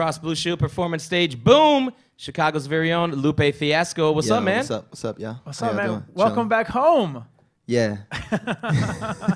Cross Blue Shield performance stage. Boom! Chicago's very own Lupe Fiasco. What's up, man? What's up, y'all? What's up, man? Welcome back home. Yeah.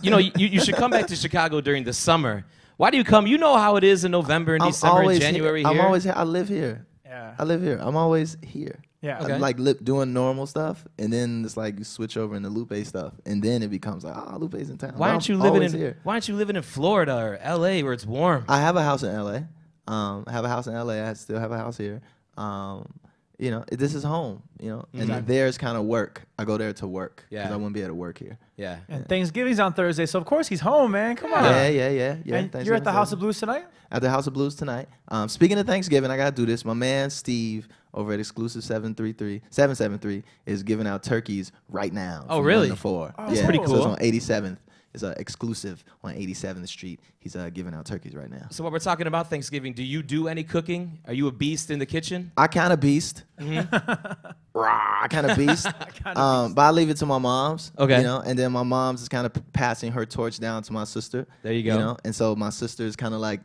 You know, you should come back to Chicago during the summer. Why do you come? You know how it is in November and December and January here. I'm always here. I live here. Yeah. I live here. I'm always here. Yeah. Okay. I'm like doing normal stuff, and then it's like you switch over into Lupe stuff, and then it becomes like, oh, Lupe's in town. Why aren't you living in Florida or LA where it's warm? I have a house in LA. I have a house in LA. I still have a house here. You know, this is home, you know, and there's kind of work. I go there to work because I wouldn't be able to work here. Yeah. And Thanksgiving's on Thursday, so of course he's home, man. Come on. Yeah. And you're at the House of Blues tonight? At the House of Blues tonight. Speaking of Thanksgiving, I got to do this. My man Steve over at Exclusive 773 is giving out turkeys right now. Oh, really? 1 to 4. Oh, that's pretty cool. So it's on 87th. It's Exclusive on 87th Street. He's giving out turkeys right now. So while we're talking about Thanksgiving, do you do any cooking? Are you a beast in the kitchen? I kind of beast. I kind of beast. But I leave it to my mom's. Okay. You know, and then my mom's is kind of passing her torch down to my sister. There you go. You know, and so my sister is kind of like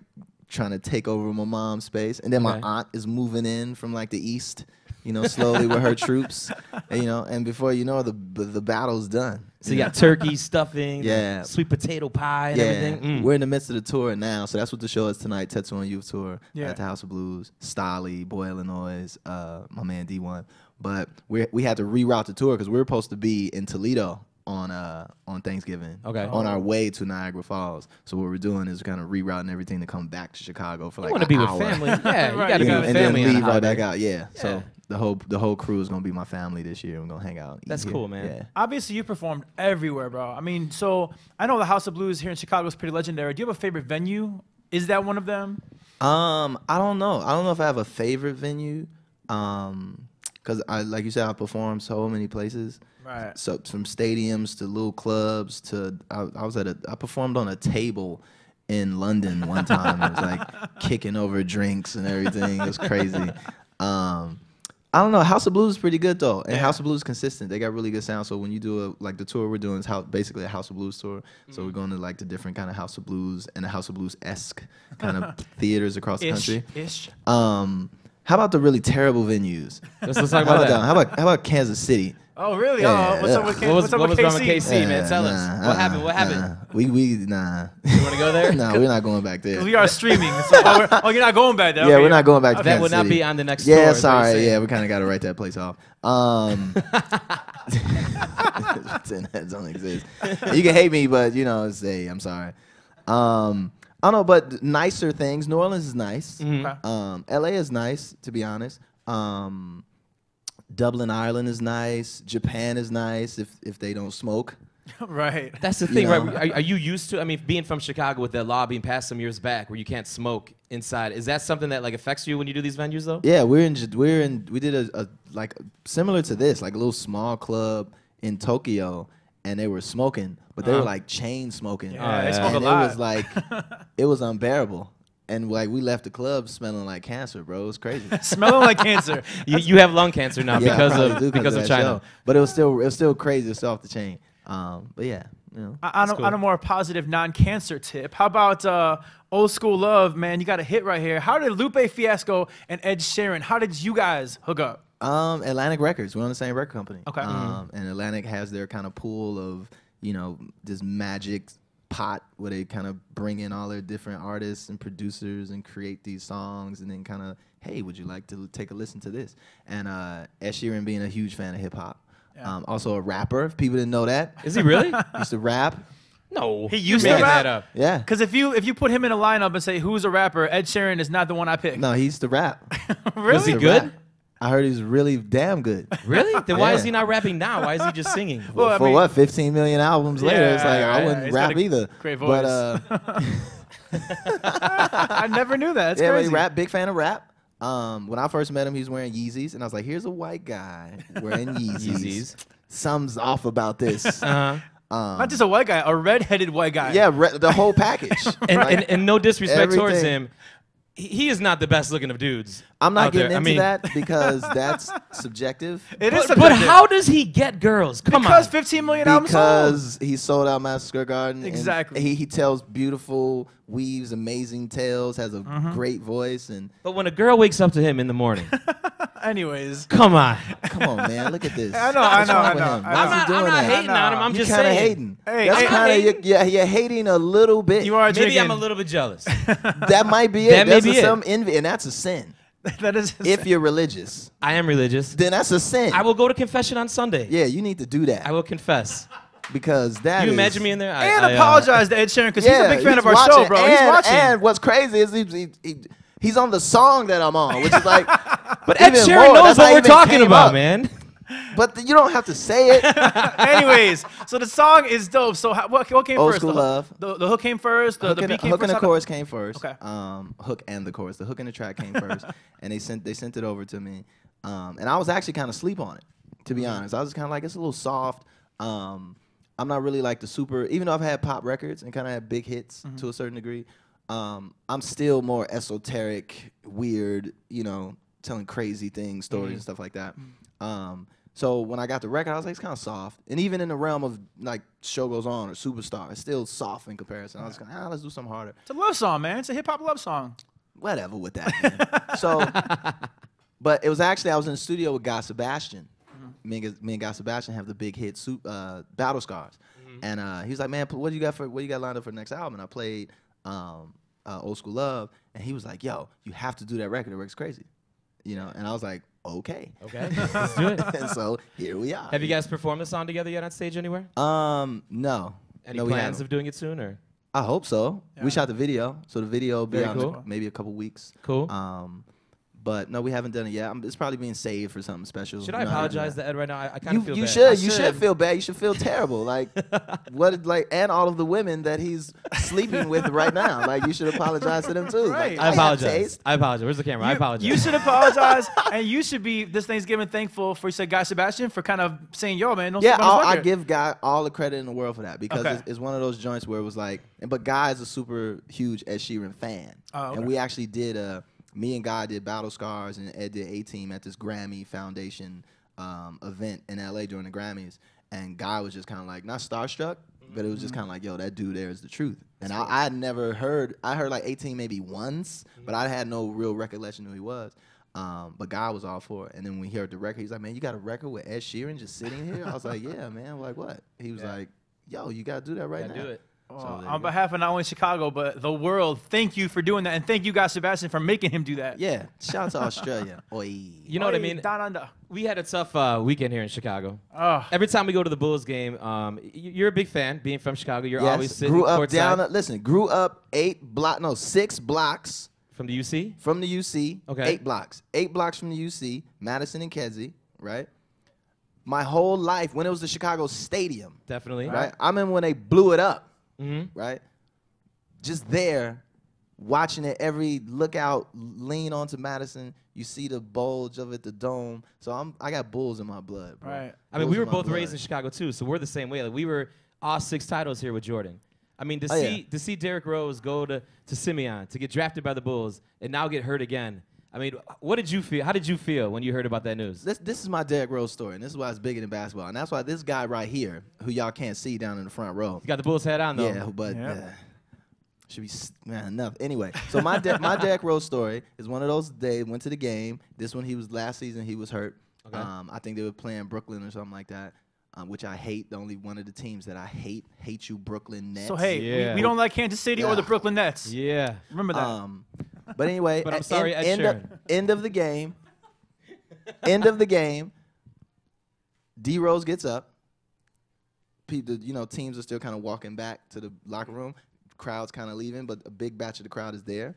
trying to take over my mom's space, and then my aunt is moving in from like the east. You know, slowly with her troops, and, you know, and before you know, the battle's done. So you got turkey, stuffing, yeah, sweet potato pie, and everything. We're in the midst of the tour now, so that's what the show is tonight. Tattoo on Youth Tour at the House of Blues. Stolly, Boy, Illinois, my man D1. But we had to reroute the tour because we were supposed to be in Toledo on Thanksgiving. Okay. On our way to Niagara Falls. So what we're doing is kind of rerouting everything to come back to Chicago for like you want to be with family. Yeah, you got to be with family. And then leave right back out. Yeah. So the whole crew is gonna be my family this year. We're gonna hang out. That's cool, man. Yeah. Obviously, you performed everywhere, bro. I mean, so I know the House of Blues here in Chicago is pretty legendary. Do you have a favorite venue? Is that one of them? I don't know. I don't know if I have a favorite venue. Because like you said, I performed so many places. Right. So from stadiums to little clubs to I performed on a table in London one time. It was like kicking over drinks and everything. It was crazy. I don't know. House of Blues is pretty good though, and House of Blues is consistent. They got really good sound. So when you do like the tour we're doing is basically a House of Blues tour. So we're going to like the different kind of House of Blues and the House of Blues-esque kind of theaters across the country. How about the really terrible venues? Let's talk about that. How about Kansas City? Oh, really? What's up with KC? What's wrong with KC, man? Tell us. What happened? What happened? We You want to go there? No, we're not going back there. We are streaming. So, you're not going back there? Yeah, we're not going back to Kansas That would not City. be on the next tour. Yeah, sorry. Yeah, we kind of got to write that place off. That don't exist. You can hate me, but you know, I'm sorry. I don't know, but nicer things. New Orleans is nice. LA is nice, to be honest. Dublin, Ireland is nice. Japan is nice if they don't smoke. Right. That's the thing, right? Are you used to? I mean, being from Chicago with that law being passed some years back, where you can't smoke inside, is that something that like affects you when you do these venues, though? Yeah, we did a like similar to this, like a little small club in Tokyo, and they were smoking, but they were like chain smoking. Yeah, they smoke a and lot. It was like it was unbearable. And like we left the club smelling like cancer, bro. It was crazy. Smelling like cancer. You have lung cancer now because of China. Show. But it was still crazy. It's off the chain. But yeah, you know. On a more positive non-cancer tip, how about Old School Love, man? You got a hit right here. How did Lupe Fiasco and Ed Sheeran, how did you guys hook up? Atlantic Records. We're on the same record company. Okay. And Atlantic has their kind of pool of, you know, this magic pot where they kind of bring in all their different artists and producers and create these songs, and then kind of, hey, would you like to take a listen to this? And Ed Sheeran being a huge fan of hip hop. Yeah. Also a rapper, if people didn't know that. Is he really? Used to rap. No. He used to rap? That up. Yeah. Because if you put him in a lineup and say, who's a rapper, Ed Sheeran is not the one I picked. No, he used to rap. Really? Was he good? I heard he was really damn good. Really? Then why is he not rapping now? Why is he just singing? Well, for what? 15 million albums later, it's like I wouldn't rap either. Great voice. But I never knew that. That's crazy. But big fan of rap. When I first met him, he was wearing Yeezys, and I was like, "Here's a white guy wearing Yeezys. Something's off about this." Not just a white guy, a red-headed white guy. Yeah, the whole package. And no disrespect towards him. he is not the best looking of dudes. I'm not out there. getting I into mean, that because that's subjective. It is But subjective. how does he get girls? Come because on. 15 million albums sold. Because he sold out Madison Square Garden. and Exactly. He tells beautiful, weaves amazing tales, has a great voice, and But when a girl wakes up to him in the morning, Anyways. come on. come on, man, look at this. I know, What's I know, wrong I with know, him? I Why know. is he doing I'm not that? hating on him. I'm You just kind of saying. hating. Hey, That's hey, kind hey. of you're hating a little bit. You are Maybe drinking. I'm a little bit jealous. That might be it. That may That's be it. some envy, and that's a sin. That is. If you're religious, I am religious. then that's a sin. I will go to confession on Sunday. Yeah, you need to do that I will confess. because that You is. imagine me in there? and apologize to Ed Sheeran because he's a big fan he's of our watching, show, bro. He's watching. And what's crazy is he's on the song that I'm on, which is like. But Ed even Sheeran more, knows that's how what it we're even talking came about, up. man. But you don't have to say it. Anyways, so the song is dope. So what came Old first? School Love. The hook came first. The beat came Hook first. and the chorus came first. Okay. Hook and the chorus. The hook and the track came first, and they sent it over to me. And I was actually kind of asleep on it, to be honest. I was kind of like, it's a little soft. I'm not really like the super, even though I've had pop records and kind of had big hits to a certain degree. I'm still more esoteric, weird, telling crazy things, stories and stuff like that. So when I got the record, I was like, it's kind of soft. And even in the realm of like Show Goes On or Superstar, it's still soft in comparison. I was kind of, let's do something harder. It's a love song, man. It's a hip hop love song. Whatever with that, man. So, but it was actually, I was in the studio with Guy Sebastian. Me and Guy Sebastian have the big hit Battle Scars. And he was like, man, what do you got lined up for the next album? And I played Old School Love. And he was like, yo, you have to do that record. The record's crazy. And I was like, okay. Okay, let's do it. And so here we are. Have you guys performed the song together yet on stage anywhere? No. Any No, we plans haven't. of doing it soon, or? I hope so. Yeah. We shot the video, so the video will be Very out cool. in maybe a couple weeks. Cool. But no, we haven't done it yet. It's probably being saved for something special. Should I No, apologize yeah. to Ed right now? I kind of feel You bad. should. I You should feel bad. You should feel terrible. Like and all of the women that he's sleeping with right now. Like you should apologize to them too. Right. Like, I have apologize. taste. I apologize. Where's the camera? I apologize. You should apologize, and you should be this Thanksgiving thankful for, you said, Guy Sebastian for kind of saying, yo, man, don't Yeah, sleep on this I record. give Guy all the credit in the world for that because Okay. it's one of those joints where it was like, but Guy is a super huge Ed Sheeran fan, Oh, okay. and we actually did me and Guy did Battle Scars and Ed did A-Team at this Grammy Foundation event in LA during the Grammys, and Guy was just kind of like not starstruck, but it was just kind of like, yo, that dude there is the truth. And I had never heard, I heard like A-Team maybe once, but I had no real recollection who he was. But Guy was all for it. And then when we heard the record, he's like, man, you got a record with Ed Sheeran just sitting here? I was like, yeah, man. Like, what? He was like, yo, you got to do that right now. do it. So there you On go. behalf of not only Chicago, but the world, thank you for doing that. And thank you, Guy Sebastian, for making him do that. Yeah, shout out to Australia. Oi. You know what I Oi, mean? Down under. We had a tough weekend here in Chicago. Oh, Every time we go to the Bulls game, you're a big fan, being from Chicago. You're always Yes, sitting grew up courtside. grew up 6 blocks From the UC? from the UC. Okay. 8 blocks. 8 blocks from the UC, Madison and Kedzie, right? My whole life, when it was the Chicago Stadium, Definitely. right? I remember when they blew it up, Mm-hmm. right? Just there, watching it, every lookout, lean onto Madison, you see the bulge of it, the dome. So I got Bulls in my blood, bro. right. I mean, Bulls we were in my both blood. raised in Chicago, too, so we're the same way. Like, we were all 6 titles here with Jordan. I mean, Oh, yeah. to see Derrick Rose go to Simeon, to get drafted by the Bulls, and now get hurt again. I mean, what did you feel? How did you feel when you heard about that news? This is my Derrick Rose story, and this is why it's bigger than basketball. And that's why this guy right here, who y'all can't see down in the front row, You got the Bulls hat on, though. yeah, but Yeah. should be man enough. Anyway, so my Derrick Rose story is one of those days. Went to the game. This one, he was last season. He was hurt. Okay. I think they were playing Brooklyn or something like that, which I hate. The only one of the teams that I hate. Hate you, Brooklyn Nets. So, hey, Yeah. we don't like Kansas City or the Yeah. Brooklyn Nets. Yeah. Remember that. But anyway, But I'm sorry, Ed end of the game. End of the game. D Rose gets up. People, teams are still kind of walking back to the locker room. Crowd's kind of leaving, but a big batch of the crowd is there.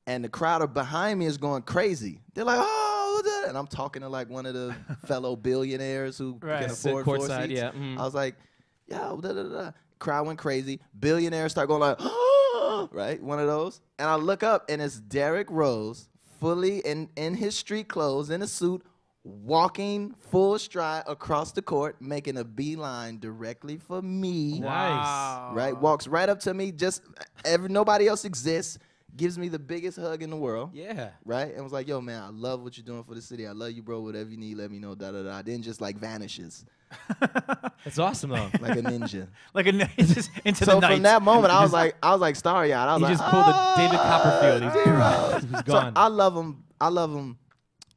And the crowd behind me is going crazy. They're like, oh, da-" and I'm talking to like one of the fellow billionaires who Right. can Sit afford 4 courtside, seats. yeah, mhm. I was like, yo, da da da. Crowd went crazy. Billionaires start going like, oh, right? One of those. And I look up, and it's Derrick Rose, fully in his street clothes, in a suit, walking full stride across the court, making a beeline directly for me. Nice. Wow. Right? Walks right up to me. Just nobody else exists. gives me the biggest hug in the world. Yeah. Right? And was like, yo, man, I love what you're doing for the city. I love you, bro. Whatever you need, let me know, da-da-da. Then just, like, vanishes That's awesome, though. like a ninja. Like it's just into So the night. from that moment, I was like starry-eyed. I was He like, just pulled a David Copperfield. He's So gone. I love him. I love him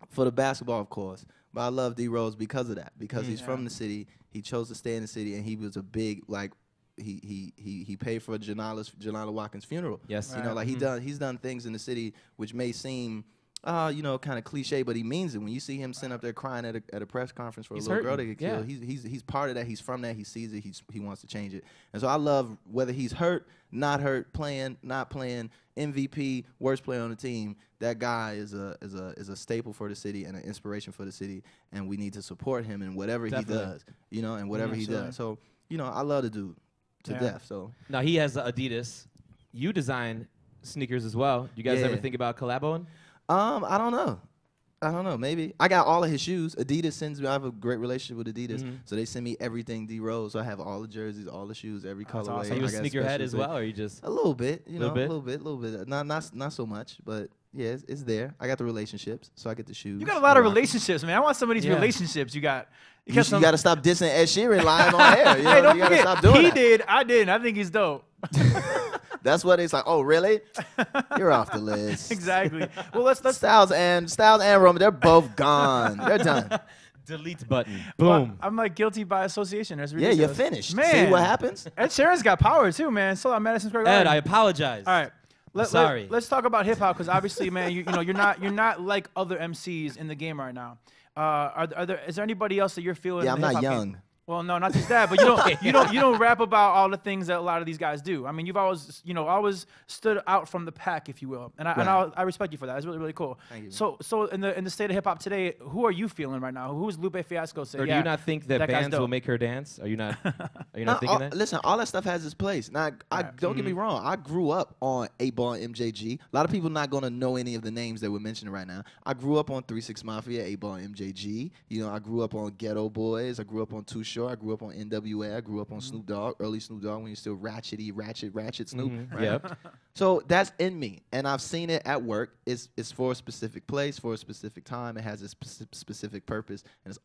for the basketball, of course. But I love D Rose because of that. Because he's from the city. He chose to stay in the city, and he was a big, like, he paid for Janala Watkins' funeral. Yes. You know, like he's done things in the city which may seem you know, kind of cliche, but he means it. When you see him sitting up there crying at a press conference for a little girl that get killed, he's part of that. He's from that. He sees it. He wants to change it. And so I love whether he's hurt, not hurt, playing, not playing, MVP, worst player on the team. That guy is a staple for the city and an inspiration for the city, and we need to support him in whatever he does. You know, and whatever he does. So you know, I love the dude to death. So now he has Adidas. You design sneakers as well. You guys ever think about collaboing? I don't know. Maybe. I got all of his shoes. Adidas sends me. I have a great relationship with Adidas, so they send me everything D Rose. So I have all the jerseys, all the shoes, every colorway. Awesome. Are you a sneakerhead as well, or are you just a little bit? You know, a little bit. Not so much, but yeah, it's there. I got the relationships, so I get the shoes. You got a lot of relationships, man. I want some of these relationships you got. You got to stop dissing Ed Sheeran live on air. You know, hey, don't you forget, stop doing he that. did. I didn't. I think he's dope. That's what it's like. Oh, really? You're off the list. Exactly. Well, let's Styles and Roman. They're both gone. They're done. delete button? Boom. I'm like guilty by association. That's Yeah, ridiculous. you're finished. Man. See what happens? Ed Sheeran's got power too, man. So Madison Square Garden. Ed, I apologize. All right. Sorry. Let's talk about hip hop because obviously, man, you know you're not like other MCs in the game right now. Is there anybody else that you're feeling? Yeah, I'm not hip-hop young. game? Well, no, not just that, but you don't rap about all the things that a lot of these guys do. I mean, you've always always stood out from the pack, if you will, and I respect you for that. It's really, really cool. Thank you. So in the state of hip hop today, who are you feeling right now? Who's Lupe Fiasco? Or do you not think that bands will make her dance? Are you not thinking that? Listen, all that stuff has its place. Now, don't get me wrong. I grew up on 8-Ball and MJG. A lot of people not going to know any of the names that we're mentioning right now. I grew up on 3 6 Mafia, 8-Ball and MJG. You know, I grew up on Ghetto Boys. I grew up on Too Short. I grew up on NWA. I grew up on Snoop Dogg, early Snoop Dogg when you're still ratchet Snoop. Right? Yep. So that's in me, and I've seen it at work. It's for a specific place, for a specific time. It has a specific purpose, and it's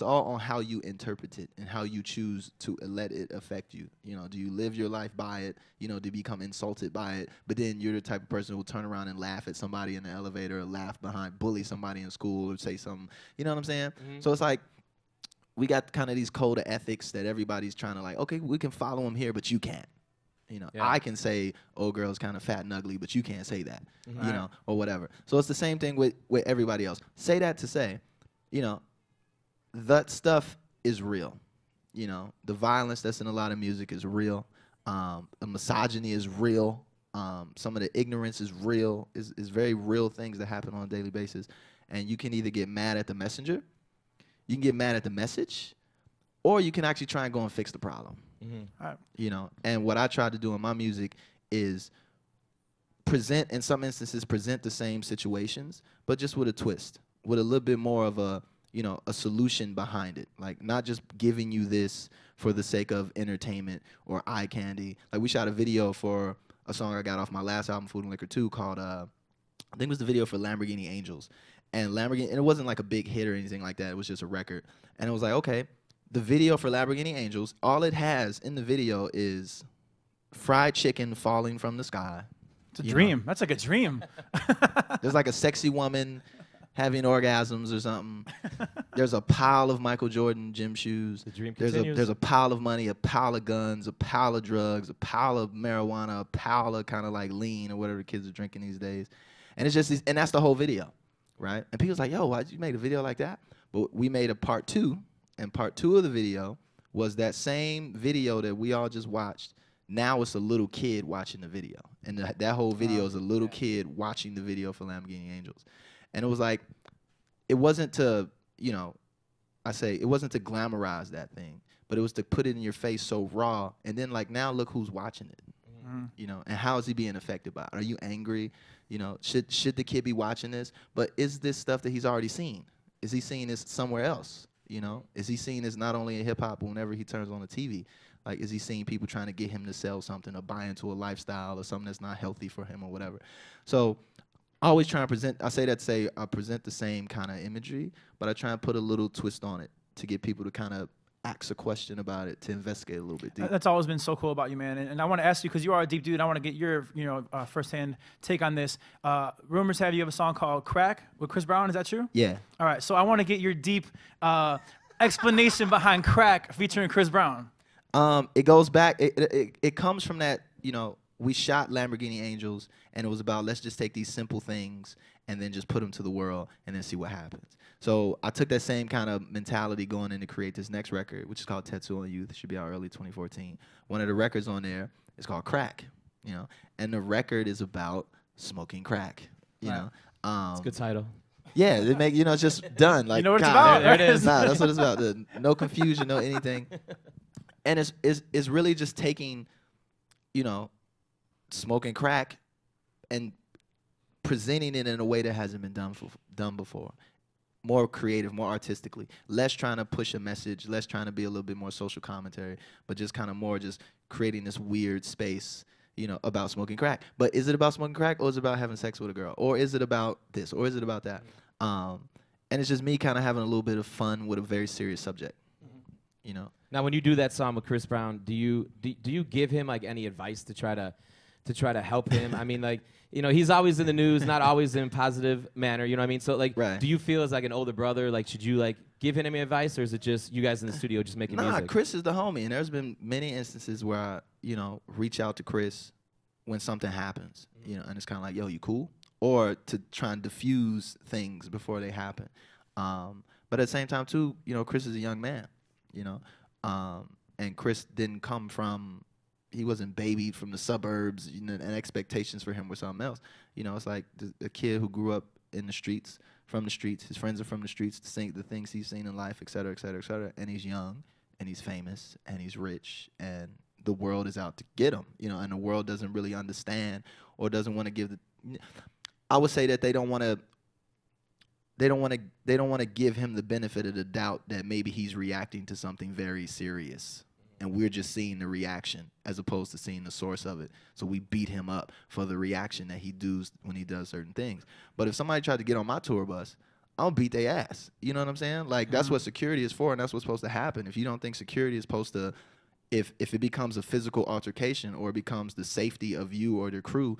all on how you interpret it and how you choose to let it affect you. You know, do you live your life by it? You know, do you become insulted by it? But then you're the type of person who will turn around and laugh at somebody in the elevator, or bully somebody in school, or say something. You know what I'm saying? So it's like, we got kind of these code of ethics that everybody's trying to like, okay, we can follow him here, but you can't. You know, I can say, oh, girl's kind of fat and ugly, but you can't say that, you know, or whatever. So it's the same thing with everybody else. Say that to say, you know, that stuff is real. You know, the violence that's in a lot of music is real. The misogyny is real. Some of the ignorance is real. Is very real things that happen on a daily basis. And you can either get mad at the messenger, you can get mad at the message, or you can actually try and go and fix the problem. You know, and what I try to do in my music is present, in some instances, present the same situations, but just with a twist, with a little bit more of a, you know, a solution behind it. Like, not just giving you this for the sake of entertainment or eye candy. Like, we shot a video for a song I got off my last album, Food and Liquor 2, called, I think it was the video for Lamborghini Angels. And and it wasn't like a big hit or anything like that. It was just a record. And it was like, okay, the video for Lamborghini Angels, all it has in the video is fried chicken falling from the sky. It's a dream. That's like a dream. There's like a sexy woman having orgasms or something. There's a pile of Michael Jordan gym shoes. The dream there's continues. there's a pile of money, a pile of guns, a pile of drugs, a pile of marijuana, a pile of kind of like lean or whatever the kids are drinking these days. And it's just and that's the whole video. Right? And people's like, yo, why'd you make a video like that? But we made a part 2, and part 2 of the video was that same video that we all just watched. Now it's a little kid watching the video. And that whole video is a little kid watching the video for Lamborghini Angels. And it was like, it wasn't to, you know, it wasn't to glamorize that thing, but it was to put it in your face so raw. And then, like, now look who's watching it. You know, and how is he being affected by it? Are you angry? You know, should the kid be watching this? But is this stuff that he's already seen? Is he seeing this somewhere else? You know, is he seeing this not only in hip hop, but whenever he turns on the TV? Like, is he seeing people trying to get him to sell something or buy into a lifestyle or something that's not healthy for him or whatever? So I always try to present, I say that to say I present the same kind of imagery, but I try and put a little twist on it to get people to kind of ask a question about it, to investigate a little bit deeper. That's always been so cool about you, man. And I want to ask you, because you are a deep dude, I want to get your firsthand take on this. Rumors have you have a song called Crack with Chris Brown. Is that true? Yeah. All right. So I want to get your deep explanation behind Crack featuring Chris Brown. It goes back, it comes from that, we shot Lamborghini Angels, and it was about, let's just take these simple things and then just put them to the world and then see what happens. So I took that same kind of mentality going in to create this next record, which is called Tattoo on Youth. It should be out early 2014. One of the records on there is called Crack, and the record is about smoking crack, you know. It's a good title. Yeah, they make, it's just done. Like, you know what it's about. There it is. Nah, that's what it's about. No confusion, no anything. And it's really just taking, smoking crack and presenting it in a way that hasn't been done before. More creative, more artistically. Less trying to push a message, less trying to be a little bit more social commentary, but just kind of more just creating this weird space, about smoking crack. But is it about smoking crack, or is it about having sex with a girl? Or is it about this, or is it about that? And it's just me kind of having a little bit of fun with a very serious subject, Now, when you do that song with Chris Brown, do you give him like any advice to try to help him? I mean, like, he's always in the news, not always in a positive manner. You know what I mean? So, like, right. Do you feel as like an older brother, like, should you like give him any advice, or is it just you guys in the studio just making music? Nah, Chris is the homie, and there's been many instances where I, reach out to Chris when something happens, and it's kind of like, yo, you cool? Or to try and diffuse things before they happen. But at the same time, too, Chris is a young man, and Chris didn't come from, he wasn't babied from the suburbs, and expectations for him were something else. It's like a kid who grew up in the streets, from the streets. His friends are from the streets, the things he's seen in life, et cetera, et cetera, et cetera. And he's young, and he's famous, and he's rich, and the world is out to get him, and the world doesn't really understand or doesn't want to give the. I would say that they don't want to give him the benefit of the doubt that maybe he's reacting to something very serious, and we're just seeing the reaction as opposed to seeing the source of it. So we beat him up for the reaction that he does when he does certain things. But if somebody tried to get on my tour bus, I'll beat their ass. You know what I'm saying? Like, that's what security is for, and that's what's supposed to happen. If you don't think security is supposed to, if it becomes a physical altercation or it becomes the safety of you or the crew,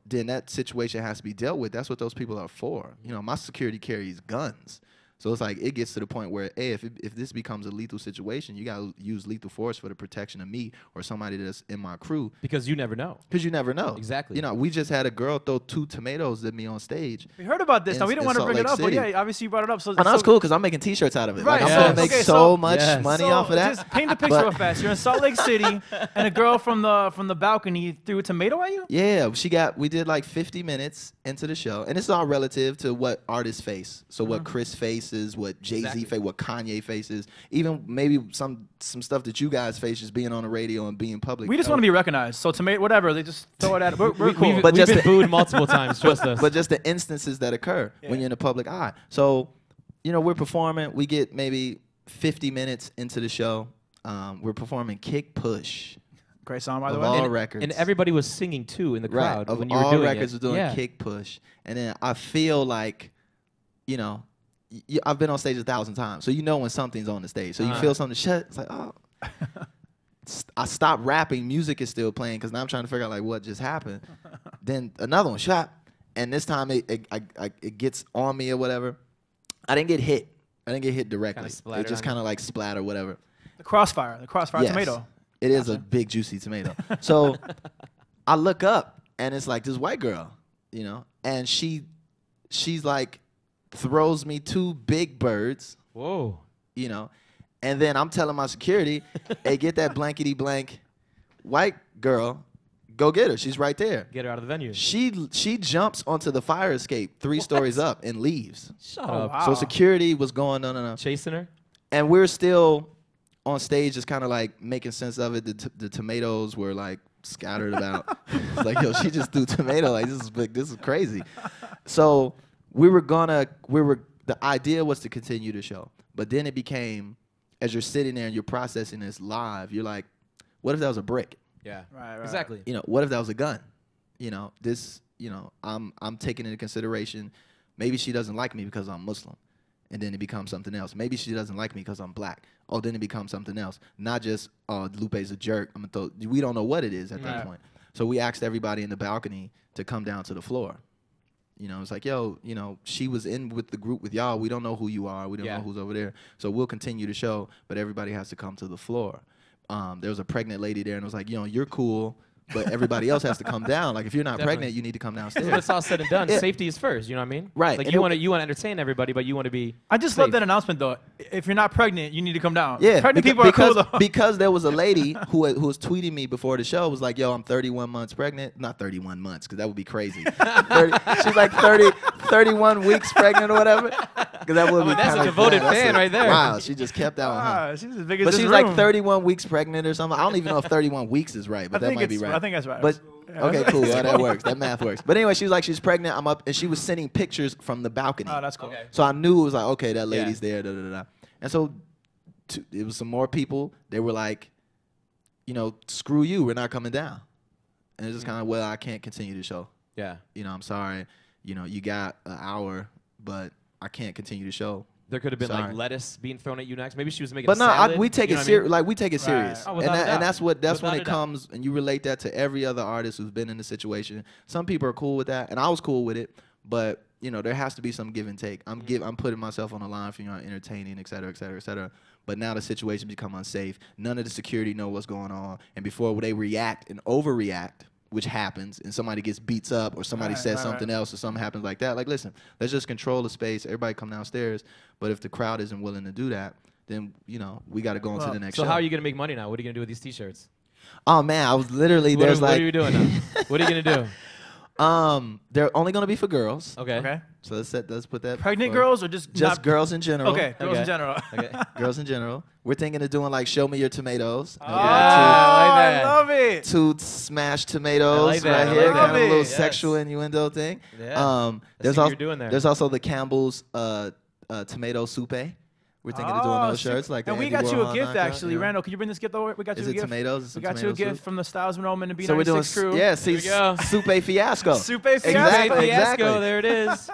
then that situation has to be dealt with. That's what those people are for. My security carries guns. So it's like, it gets to the point where, hey, if this becomes a lethal situation, you got to use lethal force for the protection of me or somebody that's in my crew. Because you never know. Because you never know. Exactly. We just had a girl throw 2 tomatoes at me on stage. We heard about this. Now, we didn't want to bring it up, but yeah, obviously you brought it up. So, that's cool, because I'm making T-shirts out of it. Right. Like, I'm going to make so much money off of that. Just paint the picture real fast. You're in Salt Lake City, and a girl from the balcony threw a tomato at you? Yeah, we did like 50 minutes into the show, and it's all relative to what artists face. So what Chris faces, what Jay-Z face, what Kanye faces, even maybe some stuff that you guys face just being on the radio and being public. We just want to be recognized. So tomato, whatever, they just throw it at. We're cool. We've been booed multiple times. Trust us. But just the instances that occur when you're in the public eye. So, we're performing. We get maybe 50 minutes into the show. We're performing Kick Push. Great song, by the way. All records. And everybody was singing too in the crowd of when you were all doing records it. Were doing Kick Push. And then I feel like, I've been on stage 1,000 times, so when something's on the stage. So you feel something shut. It's like, oh. I stopped rapping. Music is still playing because now I'm trying to figure out like what just happened. Then another one shot, and this time it gets on me or whatever. I didn't get hit. I didn't get hit directly. It just kind of like splattered, whatever. The crossfire yes. Tomato. It is a big juicy tomato. So I look up and it's like this white girl, and she's like throws me 2 big birds. Whoa. And then I'm telling my security, hey, get that blankety blank white girl, go get her. She's right there. Get her out of the venue. She jumps onto the fire escape 3 stories up and leaves. Shut up. Wow. So security was going, no. Chasing her? And we're still on stage just kind of like making sense of it. The tomatoes were like scattered about. It's like, yo, she just threw tomato. Like, this is crazy. So the idea was to continue the show. But then it became as you're sitting there and you're processing this live, you're like, what if that was a brick? Yeah. Right. Exactly. You know, what if that was a gun? You know, this, you know, I'm taking into consideration, maybe she doesn't like me because I'm Muslim. And then it becomes something else. Maybe she doesn't like me because I'm black. Oh, then it becomes something else. Not just, oh, Lupe's a jerk. We don't know what it is at that point. So we asked everybody in the balcony to come down to the floor. You know, it's like, yo, you know, she was in with the group with y'all. We don't know who you are. We don't know who's over there. So we'll continue the show, but everybody has to come to the floor. There was a pregnant lady there, and it was like, you know, you're cool, but everybody else has to come down. Like, if you're not pregnant, you need to come downstairs. When it's all said and done, safety is first. You know what I mean? Right. Like, And you want to entertain everybody, but you want to be I just safe. love that announcement, though. If you're not pregnant, you need to come down. Yeah, Pregnant people are cool, though. because there was a lady who was tweeting me before the show, was like, yo, I'm 31 months pregnant. Not 31 months, because that would be crazy. She's like 31 weeks pregnant or whatever. Because that would be that's a devoted fan right there. Wow, she just kept that one. Huh? She's as big as But this she's room. like 31 weeks pregnant or something. I don't even know if 31 weeks is right, but that might be right. I think that's right. But okay, cool. Well, that works. That math works. But anyway, she was like, she's pregnant. I'm up, and she was sending pictures from the balcony. Oh, that's cool. Okay. So I knew it was like, okay, that lady's there. Da, da, da, da. And so it was some more people. They were like, you know, screw you. We're not coming down. And it's just kind of, well, I can't continue the show. Yeah. You know, I'm sorry. You know, you got an hour, but I can't continue the show. There could have been Sorry. like lettuce being thrown at you next. Maybe she was making. But a no, salad. we take You it know what I serious. mean? Like, we take it serious, Oh, and, without a doubt. and that's when Without it a doubt. comes, and you relate that to every other artist who's been in the situation. Some people are cool with that, and I was cool with it. But you know, there has to be some give and take. I'm putting myself on the line for, you know, entertaining, et cetera, et cetera, et cetera. But now the situation become unsafe. None of the security know what's going on, and before they react and overreact, which happens, and somebody gets beats up or somebody says something else or something happens like that. Like, listen, let's just control the space. Everybody come downstairs. But if the crowd isn't willing to do that, then, you know, we got to go on to the next show. So how are you gonna make money now? What are you gonna do with these T-shirts? Oh man, I was literally What there's are like you doing now? What are you gonna do? they're only gonna be for girls. Okay. Okay. So let's put that Pregnant for girls or just not girls in general. Okay, girls in Okay. general. Okay. Girls in general. We're thinking of doing like show me your tomatoes. Oh, Yeah, I like that. I love it. Two smashed tomatoes I like that, right I here, like kind of that. a little Yes. sexual innuendo thing. Yeah. There's see what also you're doing there. there's also the Campbell's tomato soupe. We're thinking of doing those shirts like and the we Andy got you a Warhol gift knockout, actually, you know? Randall. Can you bring this gift over? We got you Is a it gift. tomatoes? Is We it got you a tomato gift soup? from the Styles Roman and B96 So we're doing crew. yeah, There we go. Soupe Fiasco. Soupe Fiasco. Exactly, Fiasco, exactly. there it is.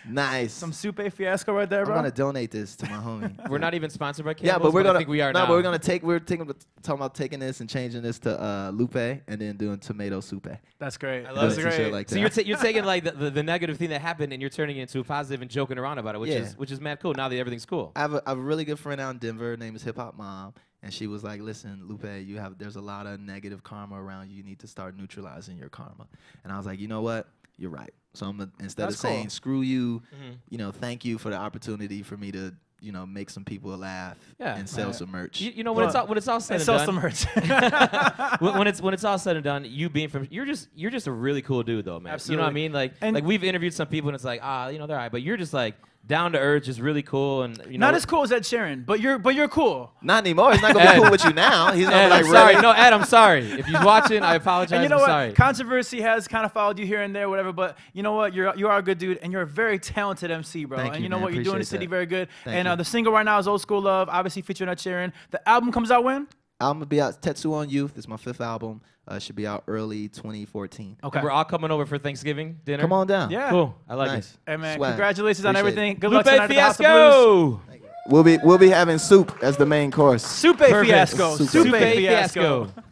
Nice. Some Soupe Fiasco right there, I'm bro. gonna donate this to my homie. We're not even sponsored by Campbell's, Yeah, but we're gonna. I think we are no, now. but we're gonna take. We're talking about taking this and changing this to Lupe, and then doing tomato soupe. That's great. I love That's it. great. Shit like So that. you're taking like the negative thing that happened and you're turning it into a positive and joking around about it, which is mad cool. Now that everything's cool. I have a really good friend out in Denver. Her name is Hip Hop Mom, and she was like, "Listen, Lupe, there's a lot of negative karma around you. You need to start neutralizing your karma." And I was like, you know what? You're right. So I'm gonna, instead That's of saying cool. screw you, you know, thank you for the opportunity for me to, you know, make some people laugh and sell some merch. You know when it's all said and sell done. some merch. when it's all said and done, you being from you're just a really cool dude though, man. Absolutely. You know what I mean? Like And- we've interviewed some people and it's like you know they're all right, but you're just like down to earth, just really cool and you know. Not as cool as Ed Sheeran, but you're cool. Not anymore. He's not gonna be cool with you now. He's gonna Ed, be like, I'm sorry. really? No, Ed, I'm sorry. If you're watching, I apologize. And you know I'm what? sorry. Controversy has kind of followed you here and there, whatever. But you know what? You are a good dude, and you're a very talented MC, bro. Thank and you, you know man. what? You're doing in the Appreciate city that. very good. Thank And you. the single right now is Old School Love, obviously featuring Ed Sheeran. The album comes out when? I'm gonna be out. Tetsu on Youth. It's my 5th album. Should be out early 2014. Okay. We're all coming over for Thanksgiving dinner. Come on down. Yeah. Cool. I like Nice. it. Hey man, Swag. congratulations on Appreciate everything. it. Good Lupe luck tonight at the House of Blues. Fiasco. We'll be having soup as the main course. Soupe Perfect. Fiasco. Soupe Soupe Fiasco. Fiasco.